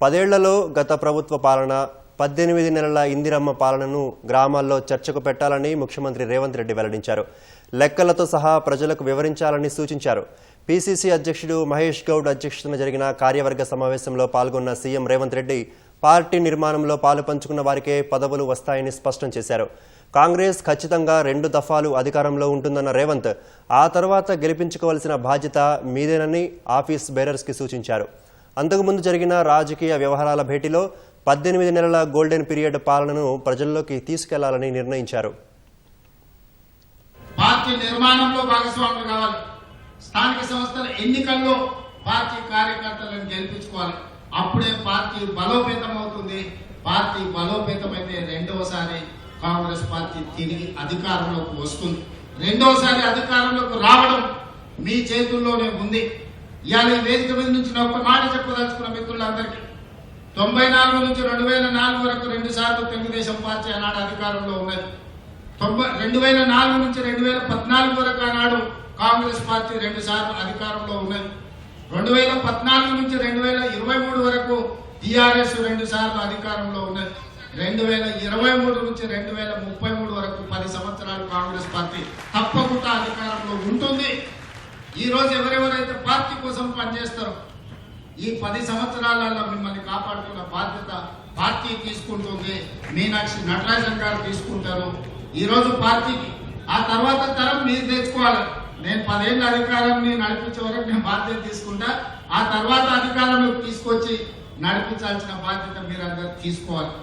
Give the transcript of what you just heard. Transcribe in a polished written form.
10 ఏళ్లలో గత ప్రభుత్వ పాలన 18 నెలల ఇందిరమ్మ పాలనను గ్రామాల్లో చర్చకు పెట్టాలని ముఖ్యమంత్రి రేవంత్ రెడ్డి వెల్లడించారు. లెక్కలతో సహా ప్రజలకు వివరించాలని సూచించారు. పీసీసీ అధ్యక్షుడు మహేష్ గౌడ్ అధ్యక్షతన జరిగిన కార్యవర్గ సమావేశంలో పాల్గొన్న సీఎం రేవంత్ రెడ్డి పార్టీ నిర్మాణంలో పాలుపంచుకున్న వారికే పదవులు వస్తాయని స్పష్టం చేశారు. కాంగ్రెస్ ఖచ్చితంగా 2 దఫాలు అధికారంలో ఉంటుందన్న రేవంత్ ఆ తర్వాత గెలిపించుకోవాల్సిన బాధ్యత మీదేనని ఆఫీస్ బేరర్స్కి సూచించారు. అంతకుముందు జరిగిన రాజకీయ వ్యవహారాల భేటీలో 18 నెలల గోల్డెన్ పీరియడ్ పాలనను ప్రజల్లోకి తీసుకెళ్లాలని నిర్ణయించారు. పార్టీ నిర్మాణంలో భాగస్వాములు కావాలి. స్థానిక సంస్థల ఎన్నికల్లో పార్టీ కార్యకర్తలను గెలిపించుకోవాలి. అప్పుడే పార్టీ బలోపేతం అవుతుంది. పార్టీ బలోపేతమైతే రెండవసారి కాంగ్రెస్ పార్టీ తిరిగి అధికారంలోకి వస్తుంది. రెండవసారి అధికారంలోకి రావడం మీ చేతుల్లోనే ఉంది. ఇవాళ ఈ వేదిక మీద నుంచి ఒక మాట చెప్పదలుచుకున్న మిత్రులందరికీ, 94 నుంచి 2004 వరకు 2 సార్లు తెలుగుదేశం పార్టీ ఆనాడు అధికారంలో ఉన్నది. 2004 నుంచి 2014 వరకు ఆనాడు కాంగ్రెస్ పార్టీ 2 సార్లు అధికారంలో ఉన్నది. 2014 నుంచి 2023 వరకు టీఆర్ఎస్ 2 సార్లు అధికారంలో ఉన్నది. 2023 నుంచి 2033 వరకు 10 సంవత్సరాలు కాంగ్రెస్ పార్టీ తప్పకుండా అధికారంలో ఉంటుంది. ఈ రోజు ఎవరెవరైతే పార్టీ కోసం పనిచేస్తారో ఈ 10 సంవత్సరాలలో మిమ్మల్ని కాపాడుకున్న బాధ్యత పార్టీ తీసుకుంటుంది. మీనాక్షి నటరాజన్ గారు తీసుకుంటారు. ఈ రోజు పార్టీకి ఆ తర్వాత తరం మీరు తెచ్చుకోవాలి. నేను 10 ఏళ్ళ అధికారాన్ని నడిపించే వరకు నేను బాధ్యత తీసుకుంటా. ఆ తర్వాత అధికారంలోకి తీసుకొచ్చి నడిపించాల్సిన బాధ్యత మీరందరూ తీసుకోవాలి.